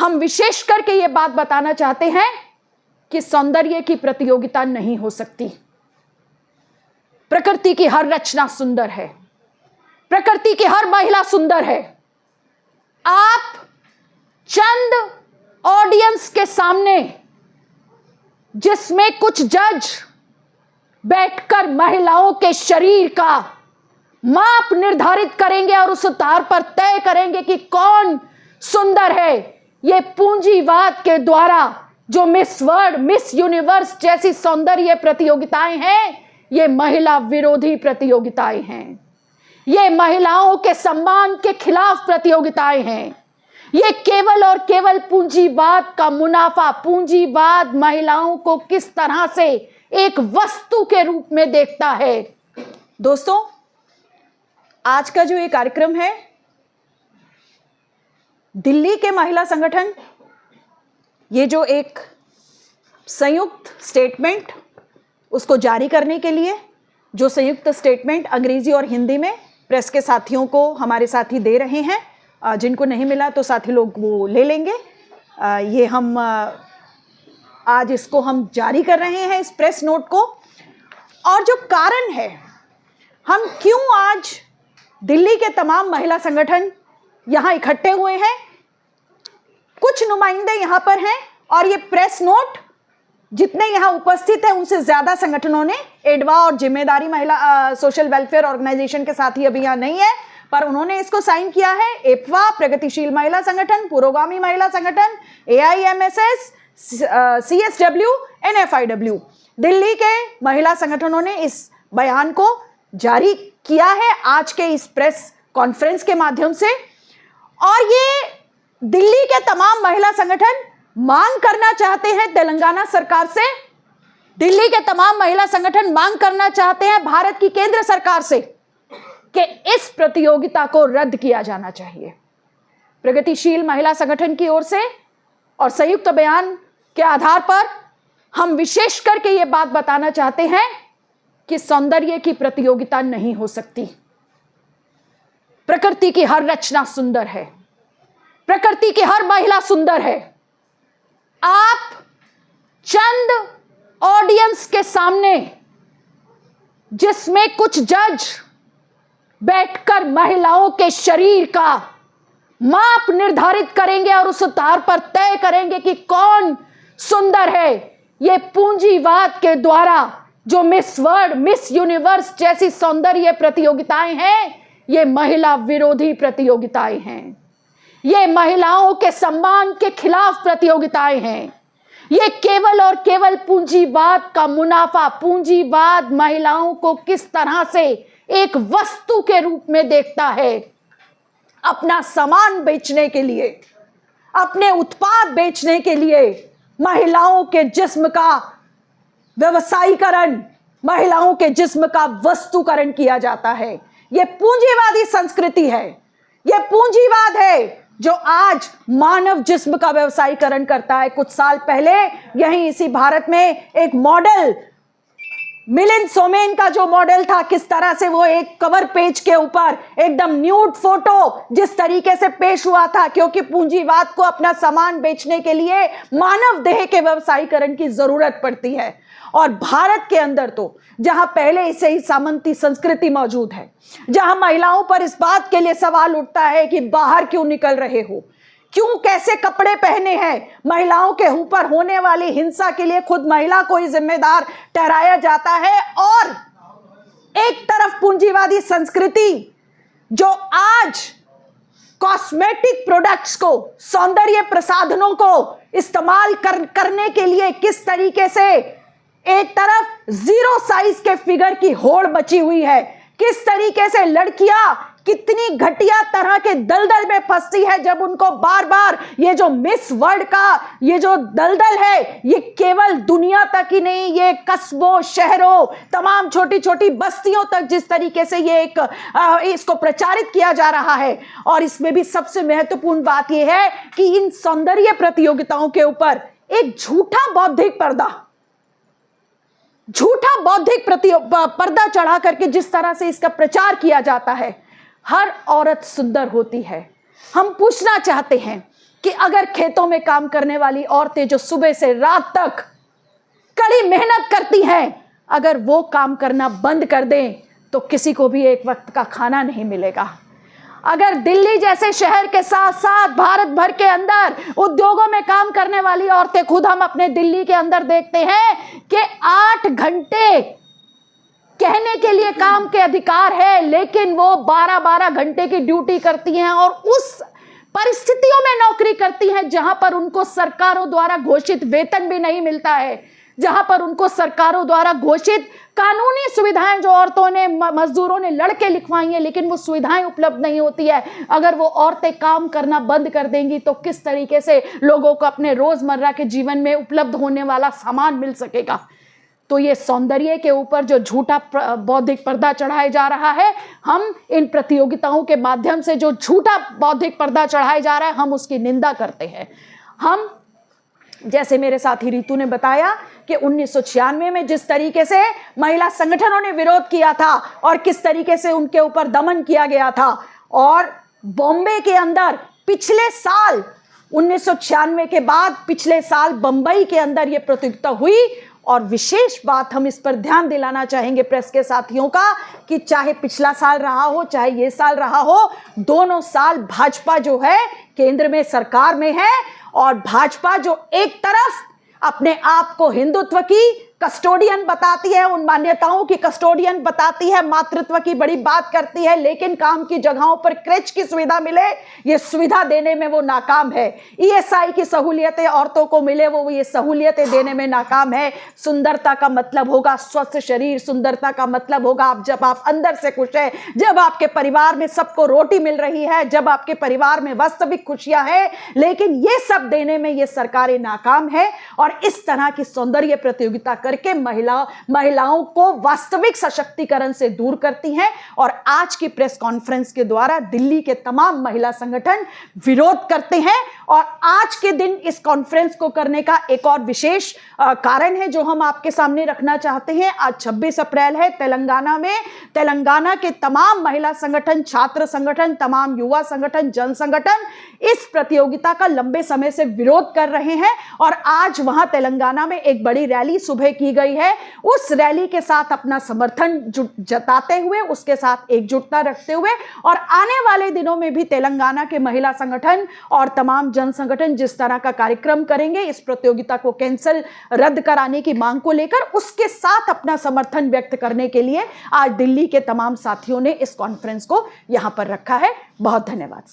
हम विशेष करके ये बात बताना चाहते हैं कि सौंदर्य की प्रतियोगिता नहीं हो सकती। प्रकृति की हर रचना सुंदर है, प्रकृति की हर महिला सुंदर है। आप चंद ऑडियंस के सामने, जिसमें कुछ जज बैठकर महिलाओं के शरीर का माप निर्धारित करेंगे और उस आधार पर तय करेंगे कि कौन सुंदर है, ये पूंजीवाद के द्वारा जो मिस वर्ल्ड, मिस यूनिवर्स जैसी सौंदर्य प्रतियोगिताएं हैं, ये महिला विरोधी प्रतियोगिताएं हैं। ये महिलाओं के सम्मान के खिलाफ प्रतियोगिताएं हैं। ये केवल और केवल पूंजीवाद का मुनाफा, पूंजीवाद महिलाओं को किस तरह से एक वस्तु के रूप में देखता है। दोस्तों, आज का जो ये कार्यक्रम है, दिल्ली के महिला संगठन, ये जो एक संयुक्त स्टेटमेंट उसको जारी करने के लिए, जो संयुक्त स्टेटमेंट अंग्रेजी और हिंदी में प्रेस के साथियों को हमारे साथी दे रहे हैं, जिनको नहीं मिला तो साथी लोग वो ले लेंगे। ये हम आज इसको हम जारी कर रहे हैं, इस प्रेस नोट को। और जो कारण है, हम क्यों आज दिल्ली के तमाम महिला संगठन यहाँ इकट्ठे हुए हैं, कुछ नुमाइंदे यहाँ पर हैं और ये प्रेस नोट जितने यहाँ उपस्थित हैं उनसे ज्यादा संगठनों ने, एडवा और जिम्मेदारी महिला सोशल वेलफेयर ऑर्गेनाइजेशन के साथी अभी यहाँ नहीं है, पर उन्होंने इसको साइन किया है। एपवा, प्रगतिशील महिला संगठन, पुरोगामी महिला संगठन, AIMSS, CSW, NFIW, दिल्ली के महिला संगठनों ने इस बयान को जारी किया है आज के इस प्रेस कॉन्फ्रेंस के माध्यम से। और ये दिल्ली के तमाम महिला संगठन मांग करना चाहते हैं तेलंगाना सरकार से, दिल्ली के तमाम महिला संगठन मांग करना चाहते हैं भारत की केंद्र सरकार से कि इस प्रतियोगिता को रद्द किया जाना चाहिए। प्रगतिशील महिला संगठन की ओर से और संयुक्त बयान के आधार पर हम विशेष करके ये बात बताना चाहते हैं कि सौंदर्य की प्रतियोगिता नहीं हो सकती। प्रकृति की हर रचना सुंदर है, प्रकृति की हर महिला सुंदर है। आप चंद ऑडियंस के सामने, जिसमें कुछ जज बैठकर महिलाओं के शरीर का माप निर्धारित करेंगे और उस आधार पर तय करेंगे कि कौन सुंदर है, ये पूंजीवाद के द्वारा जो मिस वर्ल्ड, मिस यूनिवर्स जैसी सौंदर्य प्रतियोगिताएं हैं, ये महिला विरोधी प्रतियोगिताएं हैं। ये महिलाओं के सम्मान के खिलाफ प्रतियोगिताएं हैं। ये केवल और केवल पूंजीवाद का मुनाफा, पूंजीवाद महिलाओं को किस तरह से एक वस्तु के रूप में देखता है, अपना सामान बेचने के लिए, अपने उत्पाद बेचने के लिए महिलाओं के जिस्म का व्यवसायीकरण, महिलाओं के जिस्म का वस्तुकरण किया जाता है। यह पूंजीवादी संस्कृति है, यह पूंजीवाद है जो आज मानव जिस्म का व्यवसायीकरण करता है। कुछ साल पहले यहीं इसी भारत में एक मॉडल, मिलिंद सोमेन का जो मॉडल था, किस तरह से वो एक कवर पेज के ऊपर एकदम न्यूड फोटो जिस तरीके से पेश हुआ था, क्योंकि पूंजीवाद को अपना सामान बेचने के लिए मानव देह के व्यवसायीकरण की जरूरत पड़ती है। और भारत के अंदर तो जहां पहले से ही सामंती संस्कृति मौजूद है, जहां महिलाओं पर इस बात के लिए सवाल उठता है कि बाहर क्यों निकल रहे हो, क्यों, कैसे कपड़े पहने हैं, महिलाओं के ऊपर होने वाली हिंसा के लिए खुद महिला को ही जिम्मेदार ठहराया जाता है। और एक तरफ पूंजीवादी संस्कृति जो आज कॉस्मेटिक प्रोडक्ट्स को, सौंदर्य प्रसाधनों को इस्तेमाल करने के लिए किस तरीके से एक तरफ 0 साइज के फिगर की होड़ मची हुई है, किस तरीके से लड़कियां कितनी घटिया तरह के दलदल में फंसती है जब उनको बार बार ये जो मिस वर्ल्ड का ये जो दलदल है, ये केवल दुनिया तक ही नहीं, ये कस्बों, शहरों, तमाम छोटी छोटी बस्तियों तक जिस तरीके से ये इसको प्रचारित किया जा रहा है। और इसमें भी सबसे महत्वपूर्ण बात यह है कि इन सौंदर्य प्रतियोगिताओं के ऊपर एक झूठा बौद्धिक पर्दा चढ़ा करके जिस तरह से इसका प्रचार किया जाता है, हर औरत सुंदर होती है। हम पूछना चाहते हैं कि अगर खेतों में काम करने वाली औरतें जो सुबह से रात तक कड़ी मेहनत करती हैं, अगर वो काम करना बंद कर दें तो किसी को भी एक वक्त का खाना नहीं मिलेगा। अगर दिल्ली जैसे शहर के साथ साथ भारत भर के अंदर उद्योगों में काम करने वाली औरतें, खुद हम अपने दिल्ली के अंदर देखते हैं कि 8 घंटे कहने के लिए काम के अधिकार है, लेकिन वो 12-12 घंटे की ड्यूटी करती हैं और उस परिस्थितियों में नौकरी करती हैं जहां पर उनको सरकारों द्वारा घोषित वेतन भी नहीं मिलता है, जहां पर उनको सरकारों द्वारा घोषित कानूनी सुविधाएं जो औरतों ने, मजदूरों ने लड़के लिखवाई हैं, लेकिन वो सुविधाएं उपलब्ध नहीं होती है। अगर वो औरतें काम करना बंद कर देंगी तो किस तरीके से लोगों को अपने रोजमर्रा के जीवन में उपलब्ध होने वाला सामान मिल सकेगा। तो ये सौंदर्य के ऊपर जो झूठा बौद्धिक पर्दा चढ़ाया जा रहा है, हम इन प्रतियोगिताओं के माध्यम से जो झूठा बौद्धिक पर्दा चढ़ाया जा रहा है, हम उसकी निंदा करते हैं। हम, जैसे मेरे साथी रितु ने बताया कि 1996 में जिस तरीके से महिला संगठनों ने विरोध किया था और किस तरीके से उनके ऊपर दमन किया गया था, और बॉम्बे के अंदर पिछले साल 1996 के बाद पिछले साल बंबई के अंदर यह प्रतियोगिता हुई। और विशेष बात हम इस पर ध्यान दिलाना चाहेंगे प्रेस के साथियों का कि चाहे पिछला साल रहा हो चाहे ये साल रहा हो, दोनों साल भाजपा जो है केंद्र में सरकार में है, और भाजपा जो एक तरफ अपने आप को हिंदुत्व की कस्टोडियन बताती है, उन मान्यताओं की कस्टोडियन बताती है, मातृत्व की बड़ी बात करती है, लेकिन काम की जगहों पर क्रेच की सुविधा मिले, ये सुविधा देने में वो नाकाम है। ईएसआई की सहूलियतें औरतों को मिले, वो ये सहूलियतें देने में नाकाम है। सुंदरता का मतलब होगा स्वस्थ शरीर, सुंदरता का मतलब होगा जब आप अंदर से खुश है, जब आपके परिवार में सबको रोटी मिल रही है, जब आपके परिवार में वास्तविक खुशियां हैं, लेकिन ये सब देने में ये सरकारें नाकाम है। और इस तरह की सौंदर्य प्रतियोगिता करके महिलाओं को वास्तविक सशक्तिकरण से दूर करती हैं। और आज की प्रेस कॉन्फ्रेंस के द्वारा दिल्ली के तमाम महिला संगठन विरोध करते हैं। और आज के दिन इस कॉन्फ्रेंस को करने का एक और विशेष कारण है जो हम आपके सामने रखना चाहते हैं। आज 26 अप्रैल है। तेलंगाना में तेलंगाना के तमाम महिला संगठन, छात्र संगठन, तमाम युवा संगठन, जन संगठन इस प्रतियोगिता का लंबे समय से विरोध कर रहे हैं। और आज वहां तेलंगाना में एक बड़ी रैली सुबह की गई है। उस रैली के साथ अपना समर्थन जताते हुए, उसके साथ एकजुटता रखते हुए, और आने वाले दिनों में भी तेलंगाना के महिला संगठन और तमाम जन संगठन जिस तरह का कार्यक्रम करेंगे इस प्रतियोगिता को कैंसिल, रद्द कराने की मांग को लेकर, उसके साथ अपना समर्थन व्यक्त करने के लिए आज दिल्ली के तमाम साथियों ने इस कॉन्फ्रेंस को यहां पर रखा है। बहुत धन्यवाद।